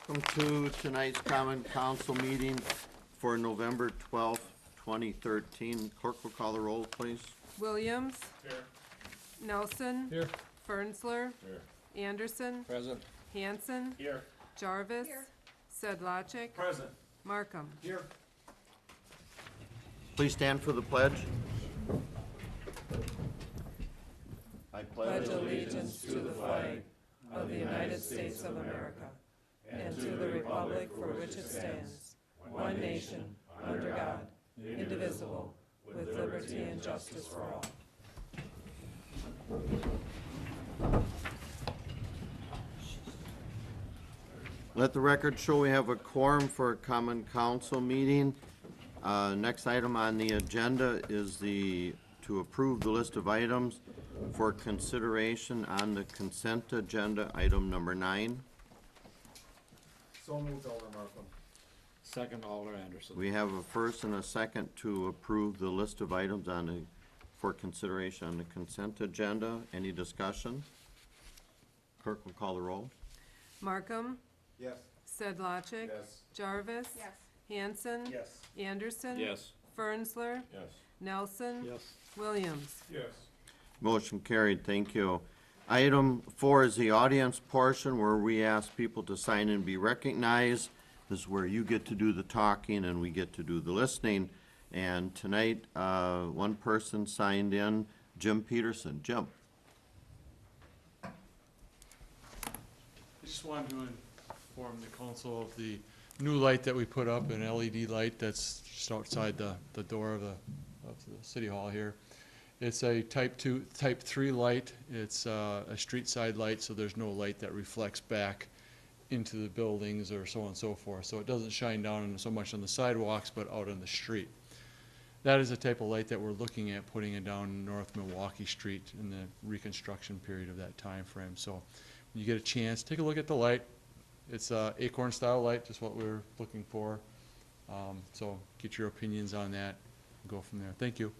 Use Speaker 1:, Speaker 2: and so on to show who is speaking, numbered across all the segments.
Speaker 1: Welcome to tonight's Common Council meeting for November 12th, 2013. Clerk will call the roll, please.
Speaker 2: Williams.
Speaker 3: Here.
Speaker 2: Nelson.
Speaker 3: Here.
Speaker 2: Fernsler.
Speaker 3: Here.
Speaker 2: Anderson.
Speaker 3: Present.
Speaker 2: Hanson.
Speaker 3: Here.
Speaker 2: Jarvis. Sedlacek.
Speaker 3: Present.
Speaker 2: Markham.
Speaker 3: Here.
Speaker 1: Please stand for the pledge. I
Speaker 2: Pledge allegiance to the flag of the United States of America and to the republic for which it stands, one nation, under God, indivisible, with liberty and justice for all.
Speaker 1: Let the record show we have a quorum for a Common Council meeting. Next item on the agenda is to approve the list of items for consideration on the consent agenda, item number 9.
Speaker 3: So moved, Alder Markham. Second, Alder Anderson.
Speaker 1: We have a first and a second to approve the list of items for consideration on the consent agenda. Any discussion? Clerk will call the roll.
Speaker 2: Markham.
Speaker 3: Yes.
Speaker 2: Sedlacek.
Speaker 3: Yes.
Speaker 2: Jarvis.
Speaker 4: Yes.
Speaker 2: Hanson.
Speaker 3: Yes.
Speaker 2: Anderson.
Speaker 3: Yes.
Speaker 2: Fernsler.
Speaker 3: Yes.
Speaker 2: Nelson.
Speaker 3: Yes.
Speaker 2: Williams.
Speaker 3: Yes.
Speaker 1: Motion carried, thank you. Item 4 is the audience portion where we ask people to sign and be recognized. This is where you get to do the talking and we get to do the listening. And tonight, one person signed in, Jim Peterson. Jim?
Speaker 5: I just wanted to inform the council of the new light that we put up, an LED light that's just outside the door of the city hall here. It's a type 3 light. It's a street side light, so there's no light that reflects back into the buildings or so on and so forth. So it doesn't shine down so much on the sidewalks, but out on the street. That is the type of light that we're looking at putting it down North Milwaukee Street in the reconstruction period of that time frame. So when you get a chance, take a look at the light. It's a acorn style light, just what we're looking for. So get your opinions on that and go from there. Thank you.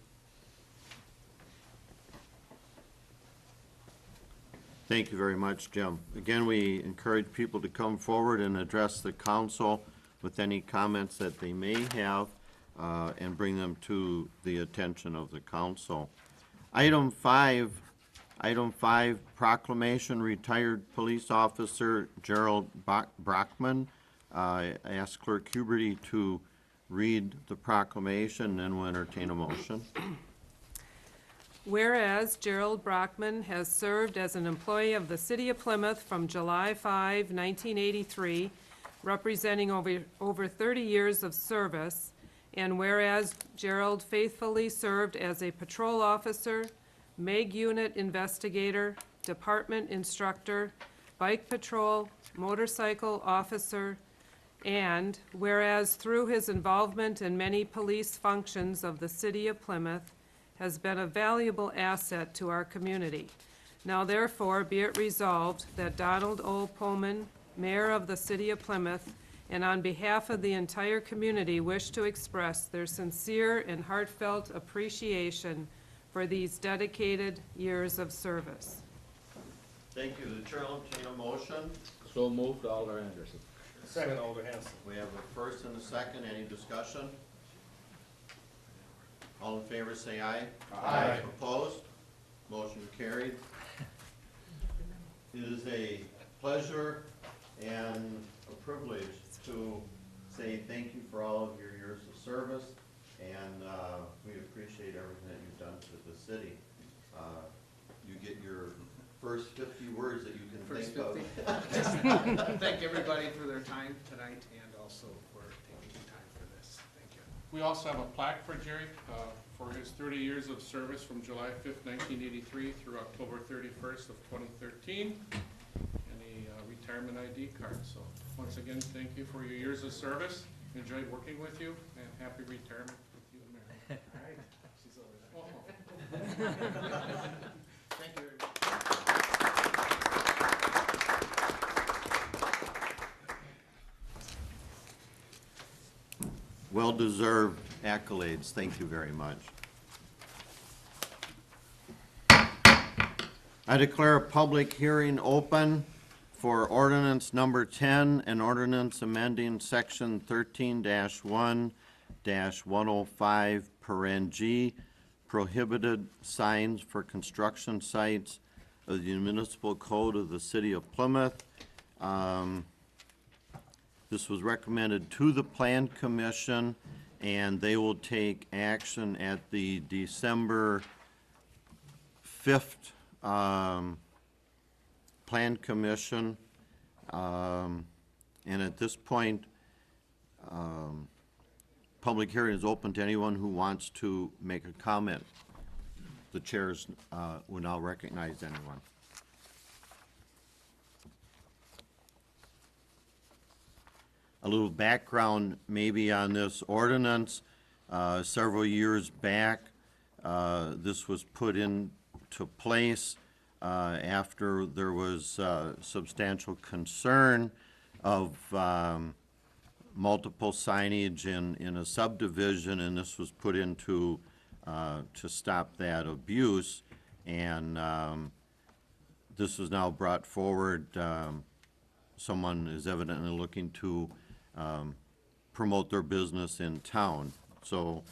Speaker 1: Thank you very much, Jim. Again, we encourage people to come forward and address the council with any comments that they may have and bring them to the attention of the council. Item 5, proclamation, retired police officer Gerald Brockman. I ask Clerk Huberty to read the proclamation and we'll entertain a motion.
Speaker 2: Whereas Gerald Brockman has served as an employee of the City of Plymouth from July 5, 1983, representing over 30 years of service, and whereas Gerald faithfully served as a patrol officer, MAG unit investigator, department instructor, bike patrol, motorcycle officer, and whereas through his involvement in many police functions of the City of Plymouth, has been a valuable asset to our community. Now therefore be it resolved that Donald O. Pullman, Mayor of the City of Plymouth, and on behalf of the entire community wish to express their sincere and heartfelt appreciation for these dedicated years of service.
Speaker 1: Thank you. The chair will entertain a motion.
Speaker 3: So moved, Alder Anderson. Second, Alder Hanson.
Speaker 1: We have a first and a second. Any discussion? All in favor, say aye.
Speaker 3: Aye.
Speaker 1: Opposed? Motion carried. It is a pleasure and a privilege to say thank you for all of your years of service, and we appreciate everything that you've done to the city. You get your first 50 words that you can
Speaker 4: First
Speaker 1: think
Speaker 4: 50.
Speaker 1: of.
Speaker 4: Just thank everybody for their time tonight and also for taking the time for this. Thank you.
Speaker 6: We also have a plaque for Jerry for his 30 years of service from July 5th, 1983 through October 31st of 2013, and a retirement ID card. So once again, thank you for your years of service. Enjoyed working with you, and happy retirement with you and Mary.
Speaker 4: All right. She's over there.
Speaker 6: Oh.
Speaker 4: Thank you.
Speaker 1: Well-deserved accolades. Thank you very much. I declare a public hearing open for ordinance number 10, an ordinance amending section 13-1-105 paren G, prohibited signs for construction sites of the municipal code of the city of Plymouth. This was recommended to the Plan Commission, and they will take action at the December 5th Plan Commission. And at this point, public hearing is open to anyone who wants to make a comment. The chairs will now recognize anyone. A little background maybe on this ordinance. Several years back, this was put into place after there was substantial concern of multiple signage in a subdivision, and this was put into to stop that abuse. And this is now brought forward. Someone is evidently looking to promote their business in town. So,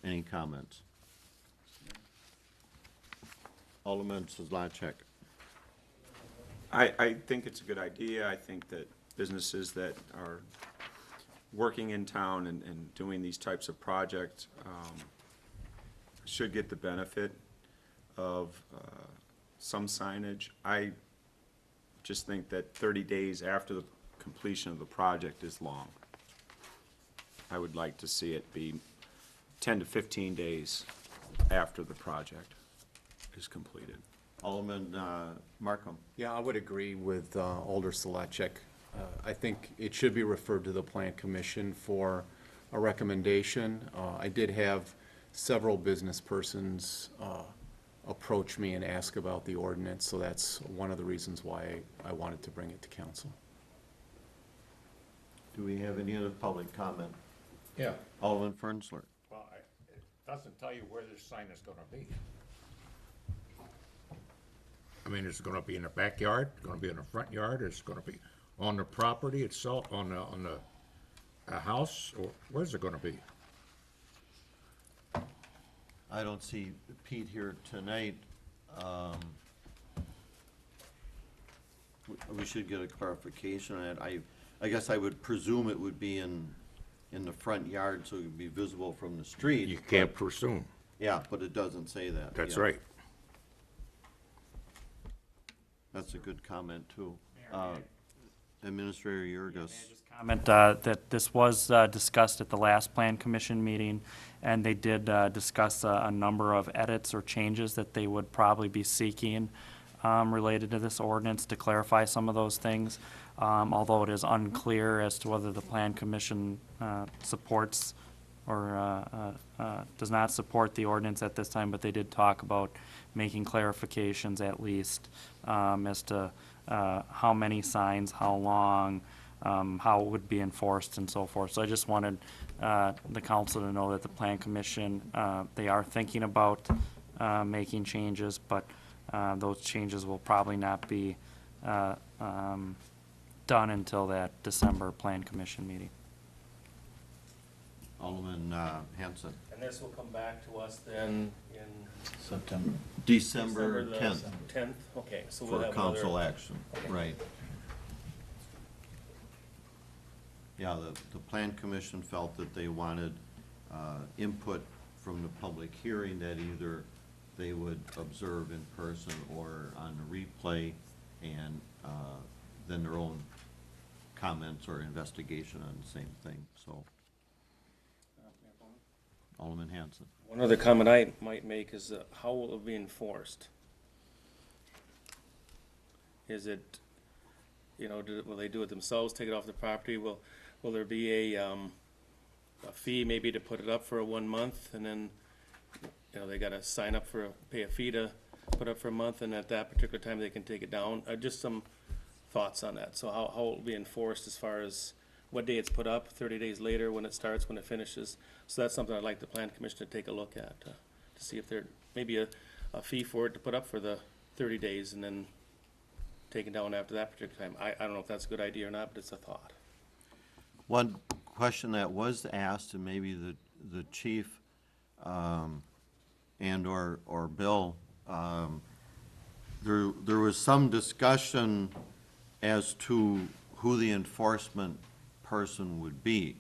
Speaker 1: any comments? Alderman Zlachek.
Speaker 7: I think it's a good idea. I think that businesses that are working in town and doing these types of projects should get the benefit of some signage. I just think that 30 days after the completion of the project is long. I would like to see it be 10 to 15 days after the project is completed.
Speaker 1: Alderman Markham.
Speaker 8: Yeah, I would agree with Alder Selachek. I think it should be referred to the Plan Commission for a recommendation. I did have several business persons approach me and ask about the ordinance, so that's one of the reasons why I wanted to bring it to council.
Speaker 1: Do we have any other public comment?
Speaker 9: Yeah,
Speaker 1: Alderman Fernsler.
Speaker 9: well, it doesn't tell you where this sign is gonna be. I mean, is it gonna be in the backyard, gonna be in the front yard, is it gonna be on the property itself, on the house, or where's it gonna be?
Speaker 1: I don't see Pete here tonight. We should get a clarification on it. I guess I would presume it would be in the front yard, so it would be visible from the street.
Speaker 9: You can't presume,
Speaker 1: Yeah, but it doesn't say that.
Speaker 9: that's
Speaker 1: Yeah.
Speaker 9: right.
Speaker 1: That's a good comment, too. Administrator Yurgis.
Speaker 10: Just comment that this was discussed at the last Plan Commission meeting, and they did discuss a number of edits or changes that they would probably be seeking related to this ordinance to clarify some of those things, although it is unclear as to whether the Plan Commission supports or does not support the ordinance at this time, but they did talk about making clarifications at least as to how many signs, how long, how it would be enforced and so forth. So I just wanted the council to know that the Plan Commission, they are thinking about making changes, but those changes will probably not be done until that December Plan Commission meeting.
Speaker 1: Alderman Hanson.
Speaker 3: And this will come back to us then in
Speaker 1: December
Speaker 3: the
Speaker 1: 10th
Speaker 3: 10th, okay, so we'll
Speaker 1: for
Speaker 3: have
Speaker 1: council
Speaker 3: another.
Speaker 1: action, right. Yeah, the Plan Commission felt that they wanted input from the public hearing that either they would observe in person or on the replay, and then their own comments or investigation on the same thing, so. Alderman Hanson.
Speaker 3: One other comment I might make is how will it be enforced? Is it, will they do it themselves, take it off the property? Will there be a fee maybe to put it up for 1 month, and then, they gotta sign up pay a fee to put up for a month, and at that particular time they can take it down? Just some thoughts on that. So how will it be enforced as far as what day it's put up, 30 days later, when it starts, when it finishes? So that's something I'd like the Plan Commission to take a look at, to see if there may be a fee for it to put up for the 30 days and then taken down after that particular time. I don't know if that's a good idea or not, but it's a thought.
Speaker 1: One question that was asked, and maybe the chief, and/or Bill, there was some discussion as to who the enforcement person would be.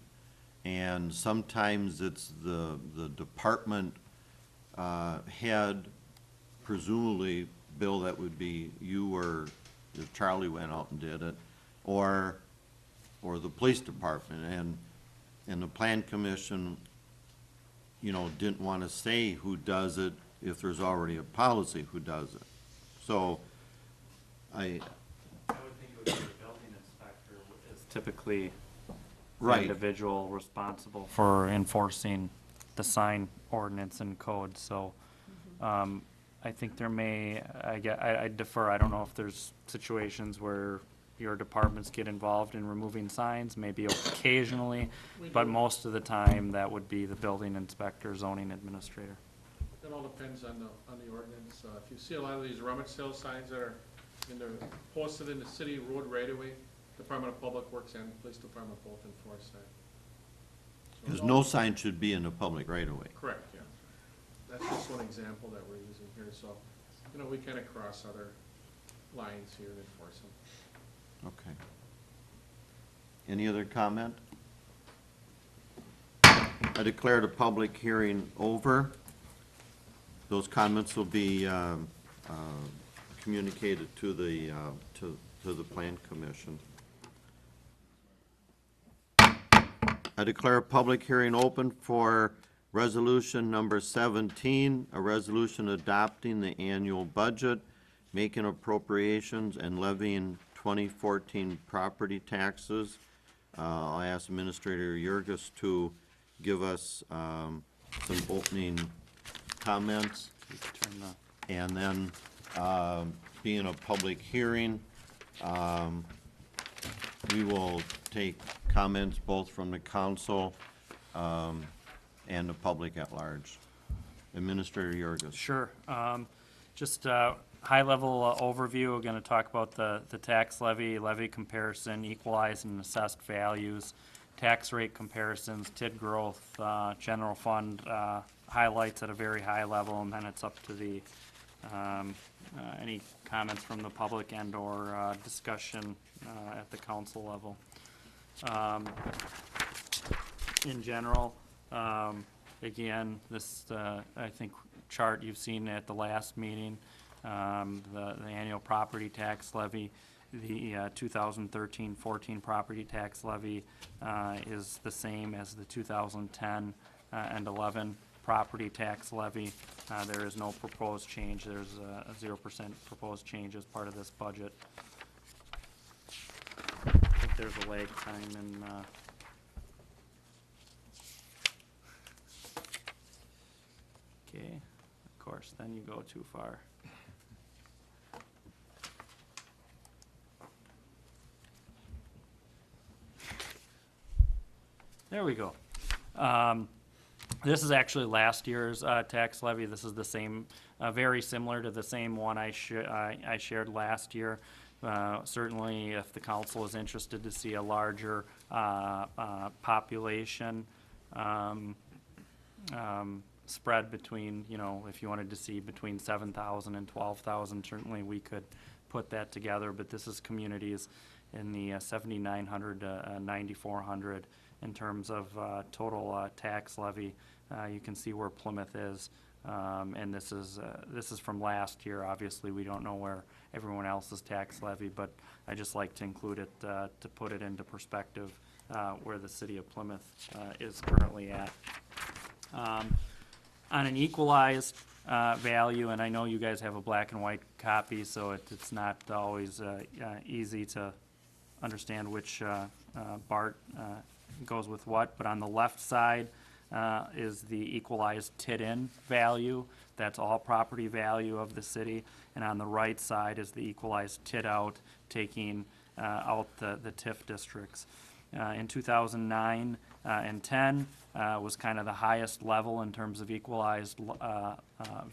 Speaker 1: And sometimes it's the department head, presumably, Bill, that would be you, or if Charlie went out and did it, or the police department. And the plan commission, didn't want to say who does it if there's already a policy who does it. So I
Speaker 10: would think it would be the building inspector is typically the
Speaker 1: Right.
Speaker 10: individual responsible for enforcing the sign ordinance and code, so, I think there may, I defer, I don't know if there's situations where your departments get involved in removing signs, maybe occasionally, but most of the time, that would be the building inspector, zoning administrator.
Speaker 6: It all depends on the ordinance. If you see a lot of these rummage sale signs that are posted in the city road right away, Department of Public Works and Police Department both enforce that. So
Speaker 1: Because
Speaker 6: it all-
Speaker 1: no sign should be in the public right away.
Speaker 6: Correct, yeah. That's just one example that we're using here, so, we kind of cross other lines here and enforce them.
Speaker 1: Okay. Any other comment? I declare the public hearing over. Those comments will be communicated to the Plan Commission. I declare a public hearing open for resolution number 17, a resolution adopting the annual budget, making appropriations, and levying 2014 property taxes. I'll ask Administrator Yurgis to give us some opening comments,
Speaker 10: Turn the-
Speaker 1: and then, being a public hearing, we will take comments both from the council and the public at large. Administrator Yurgis.
Speaker 10: Sure. Just a high-level overview. We're going to talk about the tax levy comparison, equalized and assessed values, tax rate comparisons, TID growth, general fund highlights at a very high level, and then it's up to the, any comments from the public and/or discussion at the council level. In general, again, this, I think, chart you've seen at the last meeting, the annual property tax levy, the 2013-14 property tax levy is the same as the 2010 and 11 property tax levy. There is no proposed change. There's a 0% proposed change as part of this budget. I think there's a lag time in, okay, of course, then you go too far. There we go. This is actually last year's tax levy. This is the same, very similar to the same one I shared last year. Certainly, if the council is interested to see a larger population spread between, if you wanted to see between 7,000 and 12,000, certainly we could put that together. But this is communities in the 7,900 to 9,400 in terms of total tax levy. You can see where Plymouth is, and this is from last year. Obviously, we don't know where everyone else's tax levy, but I just like to include it to put it into perspective where the city of Plymouth is currently at. On an equalized value, and I know you guys have a black and white copy, so it's not always easy to understand which BART goes with what, but on the left side is the equalized TID-in value. That's all property value of the city. And on the right side is the equalized TID-out, taking out the TIF districts. In 2009 and 10 was kind of the highest level in terms of equalized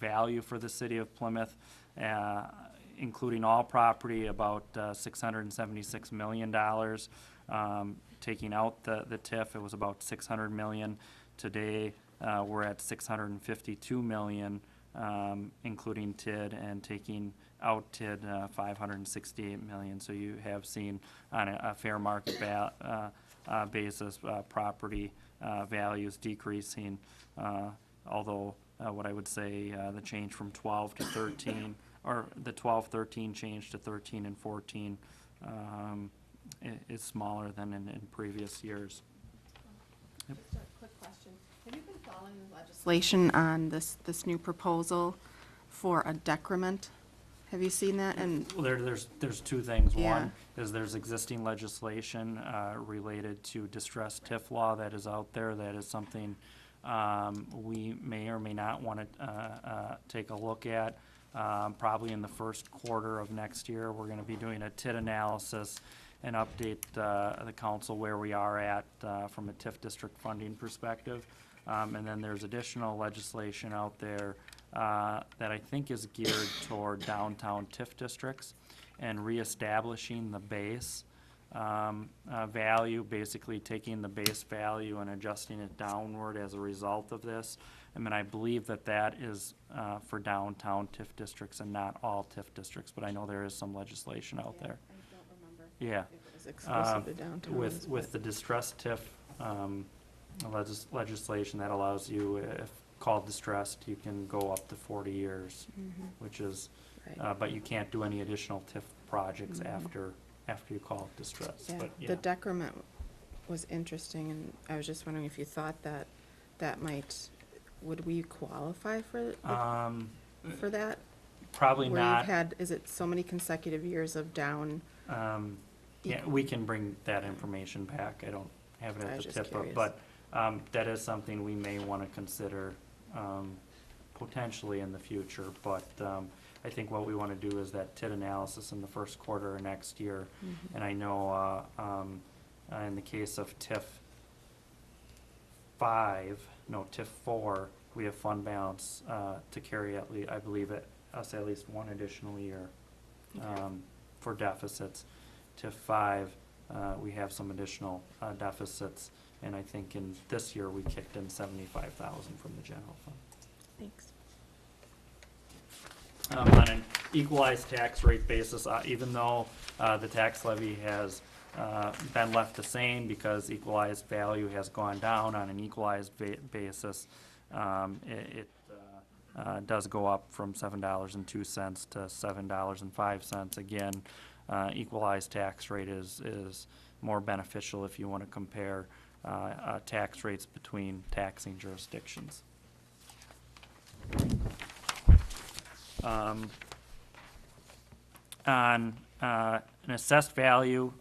Speaker 10: value for the city of Plymouth. including all property, about $676 million. Taking out the TIF, it was about $600 million. Today, we're at $652 million, including TID, and taking out TID, $568 million. So you have seen on a fair market basis, property values decreasing, although what I would say, the change from 12 to 13, or the 12-13 change to 13 and 14, is smaller than in previous years.
Speaker 11: Just a quick question. Have you been following the legislation on this new proposal for a decrement? Have you seen that? And
Speaker 10: Well, there's two things.
Speaker 11: Yeah.
Speaker 10: One is there's existing legislation related to distressed TIF law that is out there. That is something we may or may not want to take a look at. Probably in the first quarter of next year, we're going to be doing a TID analysis and update the council where we are at from a TIF district funding perspective. And then there's additional legislation out there that I think is geared toward downtown TIF districts and reestablishing the base value, basically taking the base value and adjusting it downward as a result of this. I mean, I believe that is for downtown TIF districts and not all TIF districts, but I know there is some legislation out there.
Speaker 11: I don't remember
Speaker 10: Yeah.
Speaker 11: if it was exclusive to downtown.
Speaker 10: With the distressed TIF legislation that allows you, if called distressed, you can go up to 40 years, which is,
Speaker 11: Right.
Speaker 10: but you can't do any additional TIF projects after you call it distressed.
Speaker 11: Yeah,
Speaker 10: But
Speaker 11: the decrement was interesting, and I was just wondering if you thought that might, would we qualify for that?
Speaker 10: Probably
Speaker 11: Where
Speaker 10: not.
Speaker 11: you've had, is it so many consecutive years of down?
Speaker 10: Yeah, we can bring that information back. I don't have it
Speaker 11: I
Speaker 10: at
Speaker 11: was
Speaker 10: the
Speaker 11: just
Speaker 10: tip,
Speaker 11: curious.
Speaker 10: but that is something we may want to consider potentially in the future. But I think what we want to do is that TID analysis in the first quarter of next year. And I know in the case of TIF 4, we have fund balance to carry I believe us at least one additional year for deficits. TIF 5, we have some additional deficits, and I think in this year we kicked in $75,000 from the general fund.
Speaker 11: Thanks.
Speaker 10: On an equalized tax rate basis, even though the tax levy has been left the same because equalized value has gone down on an equalized basis, it does go up from $7.02 to $7.05. Again, equalized tax rate is more beneficial if you want to compare tax rates between taxing jurisdictions. On an assessed value,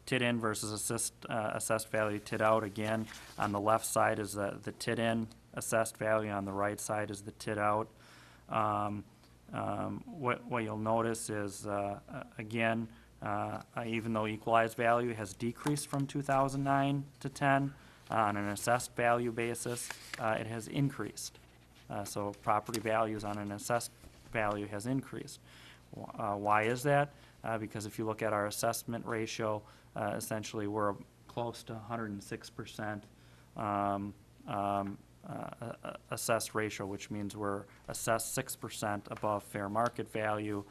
Speaker 10: TID in versus assessed value TID out, again, on the left side is the TID in assessed value, on the right side is the TID out. What you'll notice is, again, even though equalized value has decreased from 2009 to 10, on an assessed value basis, it has increased. So property values on an assessed value has increased. Why is that? Because if you look at our assessment ratio, essentially we're close to 106% assessed ratio, which means we're assessed 6% above fair market value.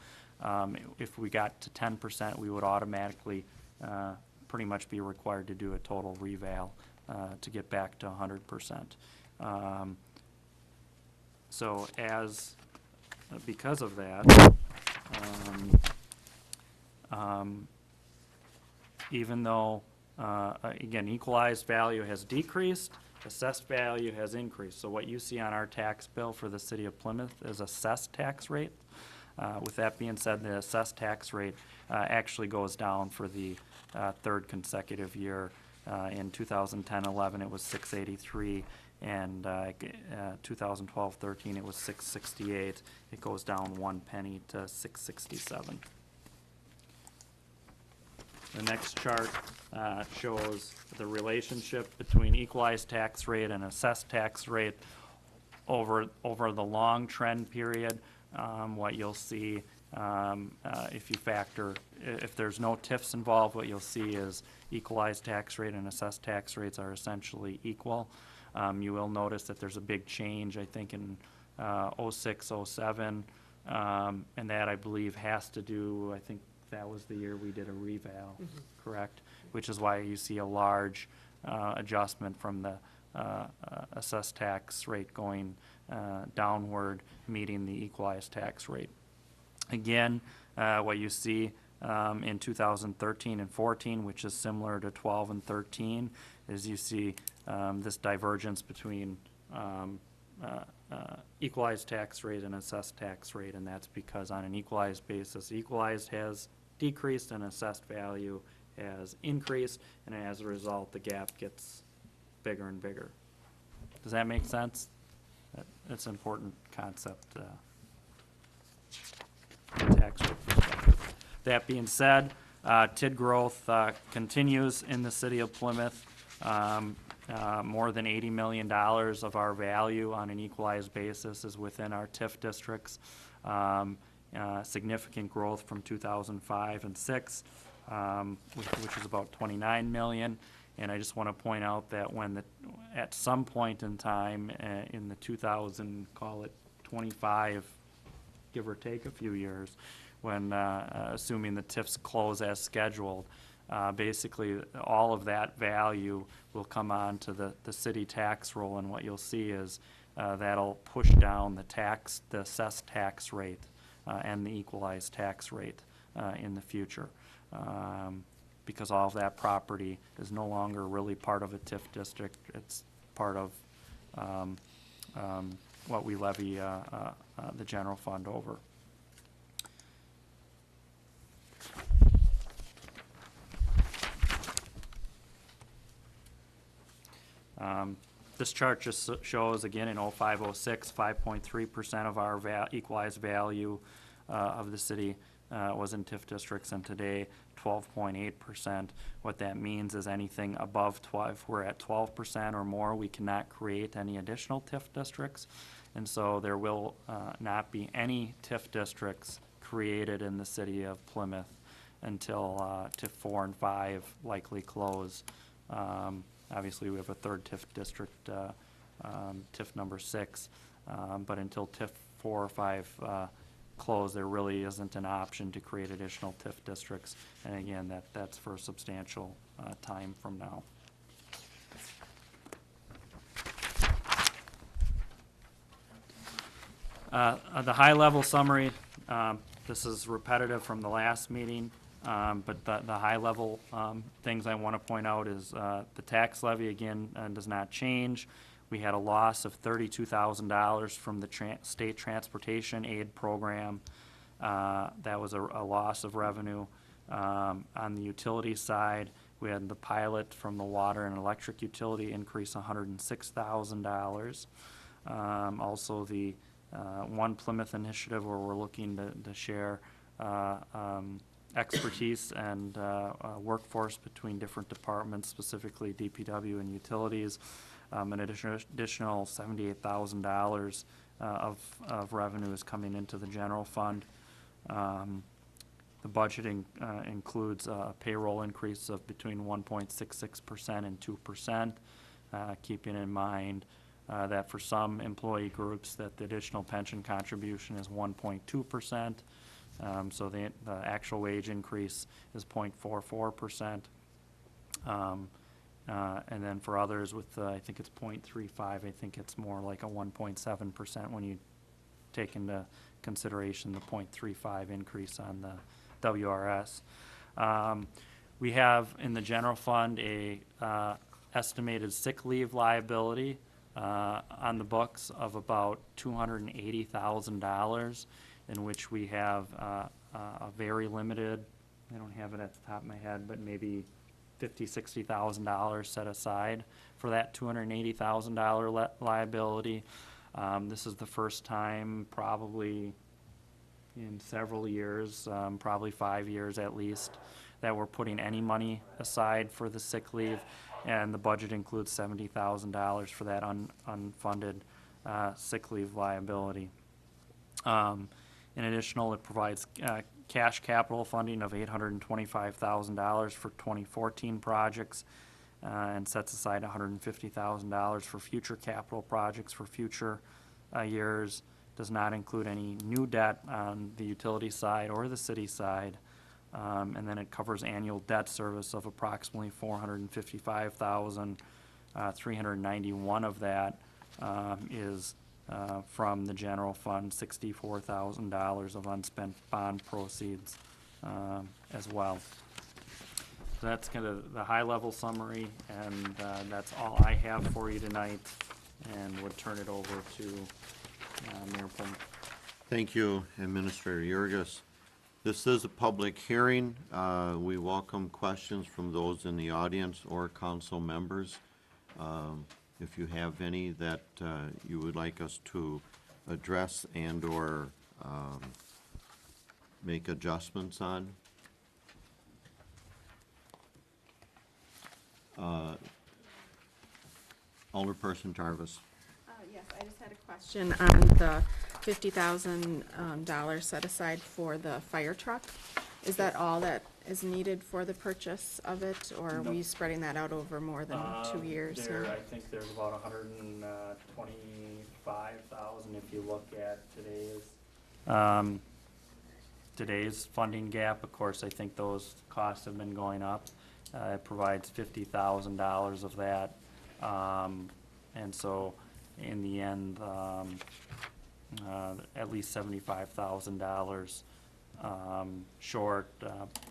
Speaker 10: If we got to 10%, we would automatically pretty much be required to do a total reval to get back to 100%. So because of that, even though, again, equalized value has decreased, assessed value has increased. So what you see on our tax bill for the city of Plymouth is assessed tax rate. With that being said, the assessed tax rate actually goes down for the third consecutive year. In 2010-11, it was 683, and 2012-13, it was 668. It goes down 1 penny to 667. The next chart shows the relationship between equalized tax rate and assessed tax rate over the long trend period. What you'll see If you factor, if there's no TIFs involved, what you'll see is equalized tax rate and assessed tax rates are essentially equal. You will notice that there's a big change, I think, in '06, '07, and that, I believe, has to do, I think that was the year we did a reval, correct? Which is why you see a large adjustment from the assessed tax rate going downward, meeting the equalized tax rate. Again, what you see in 2013 and 14, which is similar to 12 and 13, is you see this divergence between equalized tax rate and assessed tax rate, and that's because on an equalized basis, equalized has decreased and assessed value has increased, and as a result, the gap gets bigger and bigger. Does that make sense? That's an important concept. Tax rate perspective. That being said, TID growth continues in the city of Plymouth. More than $80 million of our value on an equalized basis is within our TIF districts. Significant growth from 2005 and 6, which is about 29 million. And I just want to point out that at some point in time in the 2000, call it 25, give or take a few years, when assuming the TIFs close as scheduled, basically all of that value will come on to the city tax roll, and what you'll see is that'll push down the assessed tax rate and the equalized tax rate in the future. Because all of that property is no longer really part of a TIF district. It's part of what we levy the general fund over. This chart just shows, again, in 05-06, 5.3% of our equalized value of the city was in TIF districts, and today 12.8%. What that means is anything above 12, if we're at 12% or more, we cannot create any additional TIF districts, and so there will not be any TIF districts created in the city of Plymouth until TIF 4 and 5 likely close. Obviously, we have a third TIF district, TIF number 6, but until TIF 4 or 5 close, there really isn't an option to create additional TIF districts. And again, that's for a substantial time from now. The high-level summary, this is repetitive from the last meeting, but the high-level things I want to point out is the tax levy, again, does not change. We had a loss of $32,000 from the state transportation aid program. That was a loss of revenue. On the utility side, we had the pilot from the water and electric utility increase $106,000. Also, the One Plymouth initiative, where we're looking to share expertise and workforce between different departments, specifically DPW and utilities. An additional $78,000 of revenue is coming into the general fund. The budgeting includes a payroll increase of between 1.66% and 2%, keeping in mind that for some employee groups that the additional pension contribution is 1.2%. So the actual wage increase is 0.44%. And then for others with, I think it's 0.35, I think it's more like a 1.7% when you take into consideration the 0.35 increase on the WRS. We have in the general fund a estimated sick leave liability on the books of about $280,000, in which we have a very limited, I don't have it at the top of my head, but maybe $50,000, $60,000 set aside for that $280,000 liability. This is the first time probably in several years, probably 5 years at least, that we're putting any money aside for the sick leave, and the budget includes $70,000 for that unfunded sick leave liability. In additional, it provides cash capital funding of $825,000 for 2014 projects, and sets aside $150,000 for future capital projects for future years. Does not include any new debt on the utility side or the city side. And then it covers annual debt service of approximately $455,000. 391 of that is from the general fund, $64,000 of unspent bond proceeds as well. So that's kind of the high-level summary, and that's all I have for you tonight, and would turn it over to Mayor Pullman.
Speaker 1: Thank you, Administrator Yurgis. This is a public hearing. We welcome questions from those in the audience or council members. If you have any that you would like us to address and/or make adjustments on. Alderperson Jarvis.
Speaker 11: Yes, I just had a question on the $50,000 set aside for the fire truck. Is that all that is needed for the purchase of it, or are we spreading that out over more than 2 years?
Speaker 10: There, I think there's about 125,000 if you look at today's funding gap. Of course, I think those costs have been going up. It provides $50,000 of that. And so in the end, at least $75,000 short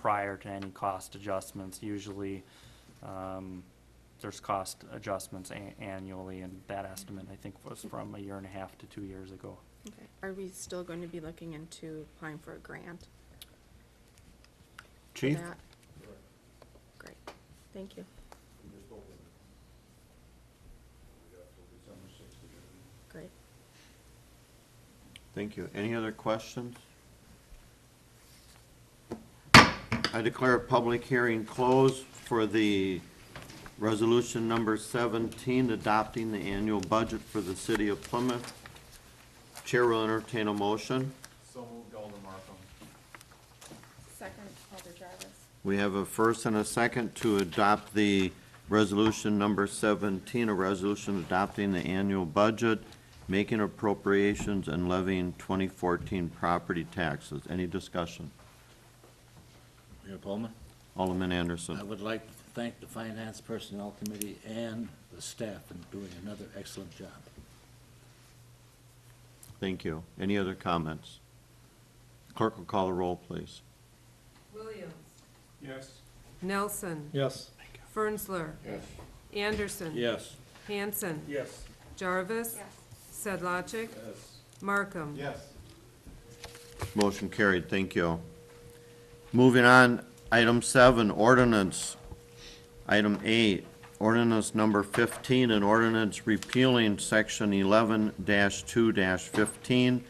Speaker 10: prior to any cost adjustments. Usually, there's cost adjustments annually, and that estimate, I think, was from 1.5 to 2 years ago.
Speaker 11: Okay. Are we still going to be looking into applying for a grant for
Speaker 1: Chief?
Speaker 11: that? Great, thank you. Great.
Speaker 1: Thank you. Any other questions? I declare a public hearing closed for the resolution number 17, adopting the annual budget for the city of Plymouth. Chair will entertain a motion.
Speaker 5: So moved, Alder Markham.
Speaker 11: Second, Alder Jarvis.
Speaker 1: We have a first and a second to adopt the resolution number 17, a resolution adopting the annual budget, making appropriations, and levying 2014 property taxes. Any discussion?
Speaker 12: Mayor Pullman,
Speaker 1: Alderman Anderson.
Speaker 12: I would like to thank the Finance Personnel Committee and the staff in doing another excellent job.
Speaker 1: Thank you. Any other comments? Clerk will call the roll, please.
Speaker 2: Williams.
Speaker 6: Yes.
Speaker 2: Nelson.
Speaker 3: Yes.
Speaker 2: Fernsler.
Speaker 9: Yes.
Speaker 2: Anderson.
Speaker 3: Yes.
Speaker 2: Hanson.
Speaker 3: Yes.
Speaker 2: Jarvis. Sedlacek.
Speaker 3: Yes.
Speaker 2: Markham.
Speaker 6: Yes.
Speaker 1: Motion carried. Thank you. Moving on, item 7, ordinance. Item 8, ordinance number 15, an ordinance repealing section 11-2-15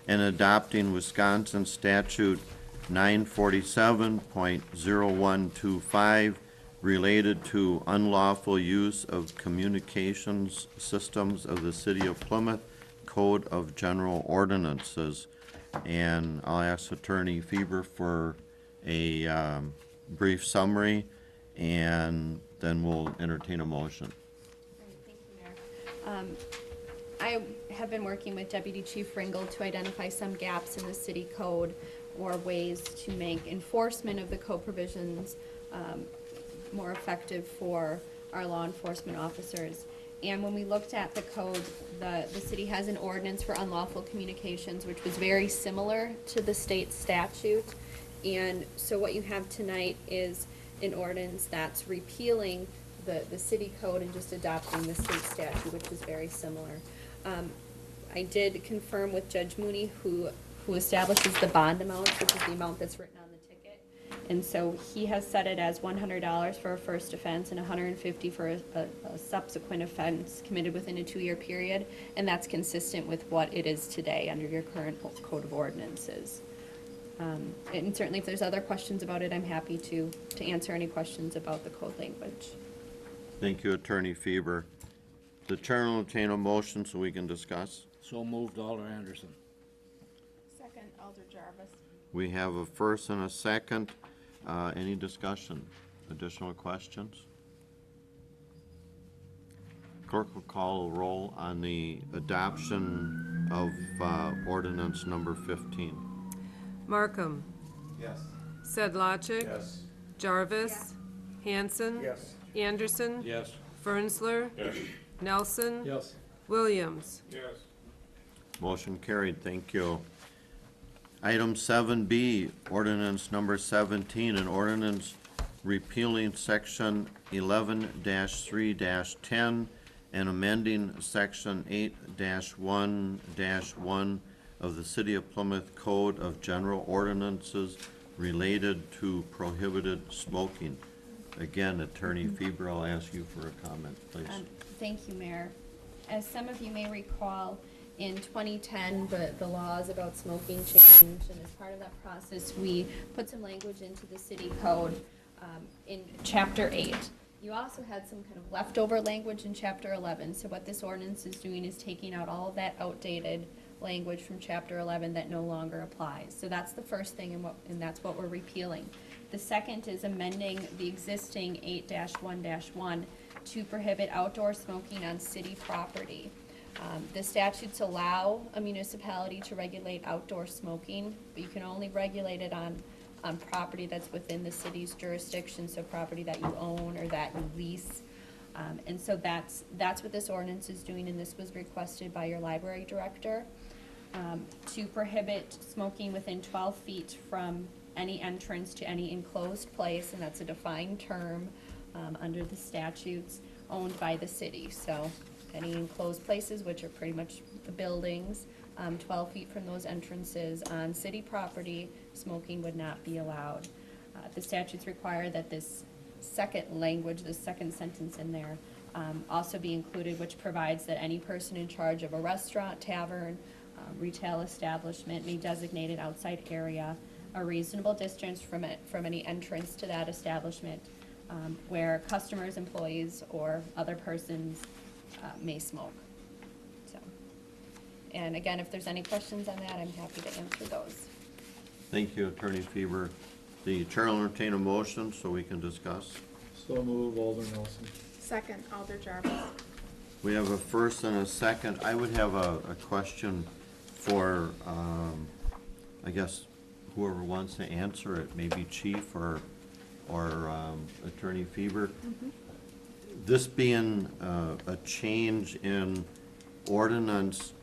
Speaker 1: and adopting Wisconsin statute 947.0125 related to unlawful use of communications systems of the city of Plymouth Code of General Ordinances. And I'll ask Attorney Feber for a brief summary, and then we'll entertain a motion.
Speaker 13: Thank you, Mayor. I have been working with Deputy Chief Ringgold to identify some gaps in the city code or ways to make enforcement of the code provisions more effective for our law enforcement officers. And when we looked at the code, the city has an ordinance for unlawful communications, which was very similar to the state statute. And so what you have tonight is an ordinance that's repealing the city code and just adopting the state statute, which is very similar. I did confirm with Judge Mooney, who establishes the bond amount, which is the amount that's written on the ticket. And so he has set it as $100 for a first offense and $150 for a subsequent offense committed within a 2-year period. And that's consistent with what it is today under your current code of ordinances. And certainly if there's other questions about it, I'm happy to answer any questions about the code language.
Speaker 1: Thank you, Attorney Feber. The chair will entertain a motion so we can discuss.
Speaker 12: So moved, Alder Anderson.
Speaker 11: Second, Alder Jarvis.
Speaker 1: We have a first and a second. Any discussion? Additional questions? Clerk will call a roll on the adoption of ordinance number 15.
Speaker 2: Markham.
Speaker 8: Yes.
Speaker 2: Sedlacek. Jarvis. Hanson.
Speaker 3: Yes.
Speaker 2: Anderson.
Speaker 9: Yes.
Speaker 2: Fernsler. Nelson.
Speaker 6: Yes.
Speaker 2: Williams.
Speaker 1: Motion carried, thank you. Item 7B, ordinance number 17, an ordinance repealing section 11-3-10 and amending section 8-1-1 of the City of Plymouth Code of General Ordinances related to prohibited smoking. Again, Attorney Feber, I'll ask you for a comment, please.
Speaker 13: Thank you, Mayor. As some of you may recall, in 2010, the laws about smoking changed, and as part of that process, we put some language into the city code in Chapter 8. You also had some kind of leftover language in Chapter 11, so what this ordinance is doing is taking out all of that outdated language from Chapter 11 that no longer applies. So that's the first thing, and that's what we're repealing. The second is amending the existing 8-1-1 to prohibit outdoor smoking on city property. The statutes allow a municipality to regulate outdoor smoking, but you can only regulate it on property that's within the city's jurisdiction, so property that you own or that you lease. And so that's what this ordinance is doing, and this was requested by your library director, to prohibit smoking within 12 feet from any entrance to any enclosed place, and that's a defined term under the statutes owned by the city. So any enclosed places, which are pretty much the buildings, 12 feet from those entrances on city property, smoking would not be allowed. The statutes require that this second language, the second sentence in there, also be included, which provides that any person in charge of a restaurant, tavern, retail establishment may designate an outside area, a reasonable distance from any entrance to that establishment, where customers, employees, or other persons may smoke. So, and again, if there's any questions on that, I'm happy to answer those.
Speaker 1: Thank you, Attorney Feber. The chair will entertain a motion so we can discuss.
Speaker 6: So move, Alder Nelson.
Speaker 11: Second, Alder Jarvis.
Speaker 1: We have a first and a second. I would have a question for, I guess, whoever wants to answer it, maybe Chief or Attorney Feber. This being a change in ordinance,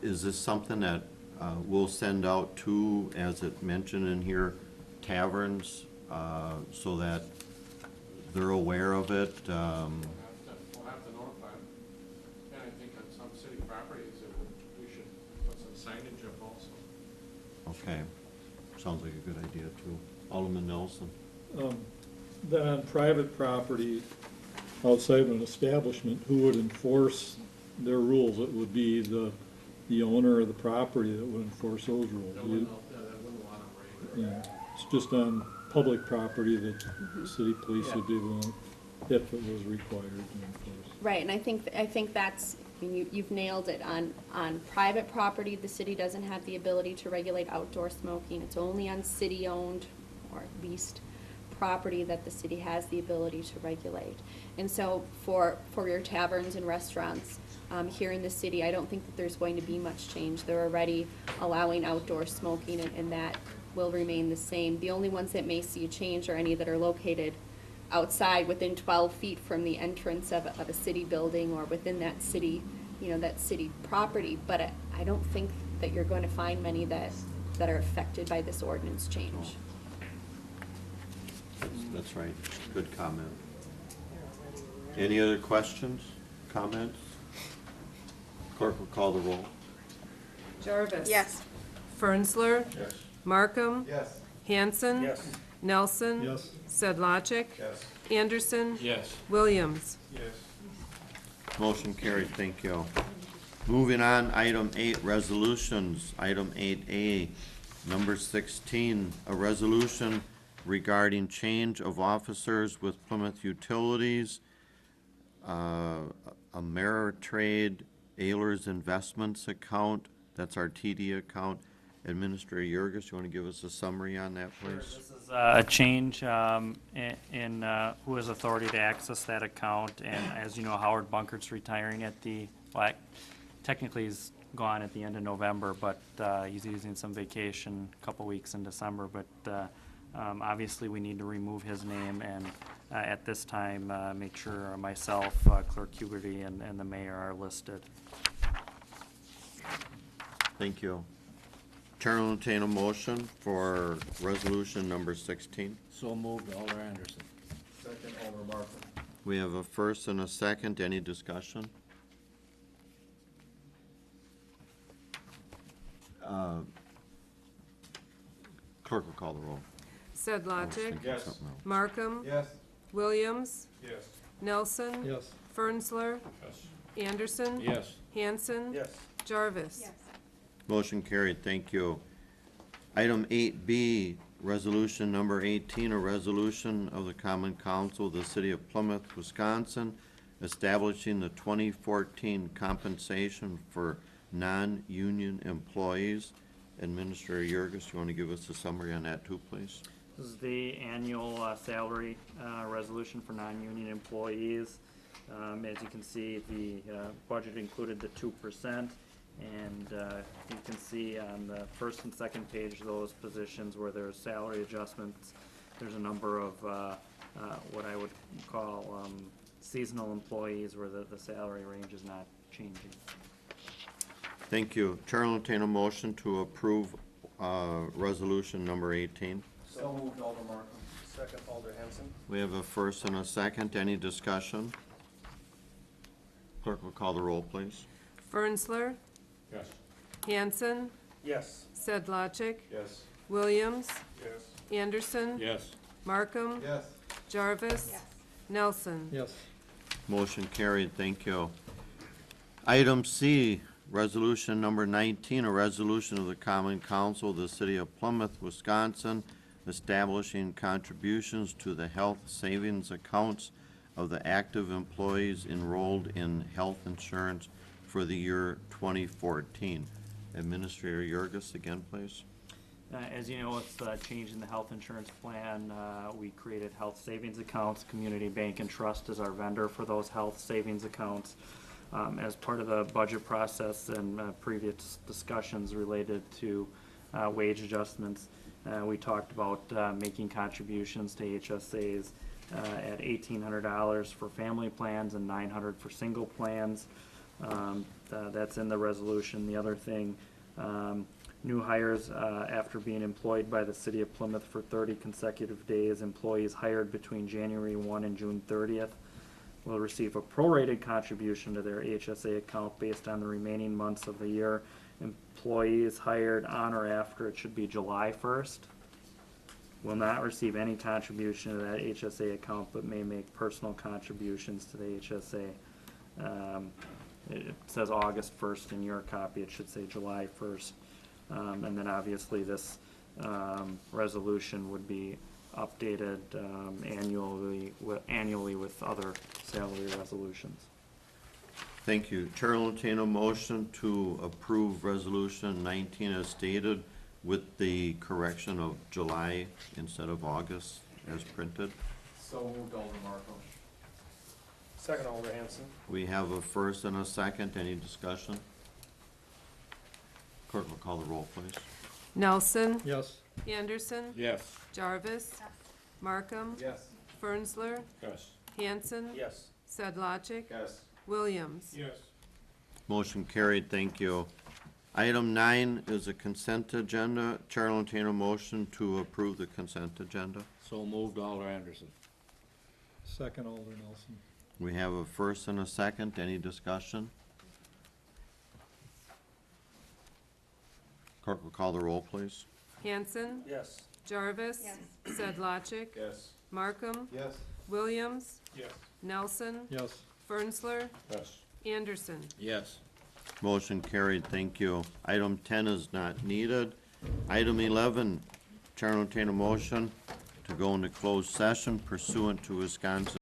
Speaker 1: is this something that we'll send out to, as it mentioned in here, taverns, so that they're aware of it?
Speaker 6: We'll have to notify them. And I think on some city properties, we should put some signage up also.
Speaker 1: Okay, sounds like a good idea too. Alderman Nelson?
Speaker 14: Then on private property, outside of an establishment, who would enforce their rules? It would be the owner of the property that would enforce those rules.
Speaker 6: That wouldn't want them right.
Speaker 14: Yeah, it's just on public property that the city police would be able to, if it was required to enforce.
Speaker 13: Right, and I think that's, I mean, you've nailed it. On private property, the city doesn't have the ability to regulate outdoor smoking. It's only on city-owned or at least property that the city has the ability to regulate. And so for your taverns and restaurants here in the city, I don't think that there's going to be much change. They're already allowing outdoor smoking, and that will remain the same. The only ones that may see a change are any that are located outside within 12 feet from the entrance of a city building or within that city, that city property. But I don't think that you're going to find many that are affected by this ordinance change.
Speaker 1: That's right, good comment. Any other questions, comments? Clerk will call the roll.
Speaker 2: Jarvis.
Speaker 11: Yes.
Speaker 2: Fernsler.
Speaker 6: Yes.
Speaker 2: Markham.
Speaker 6: Yes.
Speaker 2: Hanson.
Speaker 3: Yes.
Speaker 2: Nelson.
Speaker 14: Yes.
Speaker 2: Sedlacek.
Speaker 6: Yes.
Speaker 2: Anderson.
Speaker 6: Yes.
Speaker 2: Williams.
Speaker 6: Yes.
Speaker 1: Motion carried, thank you. Moving on, item 8, resolutions. Item 8A, number 16, a resolution regarding change of officers with Plymouth Utilities, Ameritrade Ayler's Investments account, that's our TD account, Administrator Yurgis, you want to give us a summary on that, please?
Speaker 10: This is a change in who has authority to access that account, and as you know, Howard Bunkert's retiring at technically he's gone at the end of November, but he's using some vacation, a couple weeks in December, but obviously we need to remove his name, and at this time, make sure myself, Clerk Huberty, and the mayor are listed.
Speaker 1: Thank you. Chair will entertain a motion for resolution number 16.
Speaker 12: So moved, Alder Anderson.
Speaker 14: Second, Alder Markham.
Speaker 1: We have a first and a second. Any discussion? Clerk will call the roll. I was
Speaker 2: Sedlacek,
Speaker 1: thinking
Speaker 14: Yes.
Speaker 1: something else.
Speaker 2: Markham,
Speaker 14: Yes.
Speaker 2: Williams,
Speaker 14: Yes.
Speaker 2: Nelson,
Speaker 14: Yes.
Speaker 2: Fernsler,
Speaker 6: Yes.
Speaker 2: Anderson,
Speaker 9: Yes.
Speaker 2: Hanson,
Speaker 3: Yes.
Speaker 2: Jarvis.
Speaker 1: Motion carried, thank you. Item 8B, resolution number 18, a resolution of the Common Council of the City of Plymouth, Wisconsin, establishing the 2014 compensation for non-union employees. Administrator Yurgis, you want to give us a summary on that too, please?
Speaker 10: This is the annual salary resolution for non-union employees. As you can see, the budget included the 2%, and you can see on the first and second page, those positions where there's salary adjustments, there's a number of what I would call seasonal employees where the salary range is not changing.
Speaker 1: Thank you. Chair will entertain a motion to approve resolution number 18.
Speaker 3: So moved, Alder Markham. Second, Alder Hanson.
Speaker 1: We have a first and a second. Any discussion? Clerk will call the roll, please.
Speaker 2: Fernsler,
Speaker 6: Yes.
Speaker 2: Hanson,
Speaker 3: Yes.
Speaker 2: Sedlacek,
Speaker 14: Yes.
Speaker 2: Williams,
Speaker 14: Yes.
Speaker 2: Anderson,
Speaker 9: Yes.
Speaker 2: Markham,
Speaker 14: Yes.
Speaker 2: Jarvis, Nelson.
Speaker 14: Yes.
Speaker 1: Motion carried, thank you. Item C, resolution number 19, a resolution of the Common Council of the City of Plymouth, Wisconsin, establishing contributions to the health savings accounts of the active employees enrolled in health insurance for the year 2014. Administrator Yurgis, again, please.
Speaker 10: As you know, it's a change in the health insurance plan. We created health savings accounts. Community Bank and Trust is our vendor for those health savings accounts. As part of the budget process and previous discussions related to wage adjustments, we talked about making contributions to HSAs at $1,800 for family plans and $900 for single plans. That's in the resolution. The other thing, new hires after being employed by the City of Plymouth for 30 consecutive days, employees hired between January 1 and June 30th will receive a prorated contribution to their HSA account based on the remaining months of the year. Employees hired on or after, it should be July 1st, will not receive any contribution to that HSA account, but may make personal contributions to the HSA. It says August 1st in your copy, it should say July 1st. And then obviously this resolution would be updated annually with other salary resolutions.
Speaker 1: Thank you. Chair will entertain a motion to approve resolution 19 as stated with the correction of July instead of August as printed.
Speaker 14: So moved, Alder Markham.
Speaker 3: Second, Alder Hanson.
Speaker 1: We have a first and a second. Any discussion? Clerk will call the roll, please.
Speaker 2: Nelson,
Speaker 14: Yes.
Speaker 2: Anderson,
Speaker 9: Yes.
Speaker 2: Jarvis, Markham,
Speaker 14: Yes.
Speaker 2: Fernsler,
Speaker 9: Yes.
Speaker 2: Hanson,
Speaker 3: Yes.
Speaker 2: Sedlacek,
Speaker 14: Yes.
Speaker 2: Williams.
Speaker 6: Yes.
Speaker 1: Motion carried, thank you. Item 9 is a consent agenda. Chair will entertain a motion to approve the consent agenda.
Speaker 12: So moved, Alder Anderson.
Speaker 14: Second, Alder Nelson.
Speaker 1: We have a first and a second. Any discussion? Clerk will call the roll, please.
Speaker 2: Hanson,
Speaker 3: Yes.
Speaker 2: Jarvis, Sedlacek,
Speaker 14: Yes.
Speaker 2: Markham,
Speaker 14: Yes.
Speaker 2: Williams,
Speaker 6: Yes.
Speaker 2: Nelson,
Speaker 14: Yes.
Speaker 2: Fernsler,
Speaker 9: Yes.
Speaker 2: Anderson.
Speaker 12: Yes.
Speaker 1: Motion carried, thank you. Item 10 is not needed. Item 11, Chair will entertain a motion to go into closed session pursuant to Wisconsin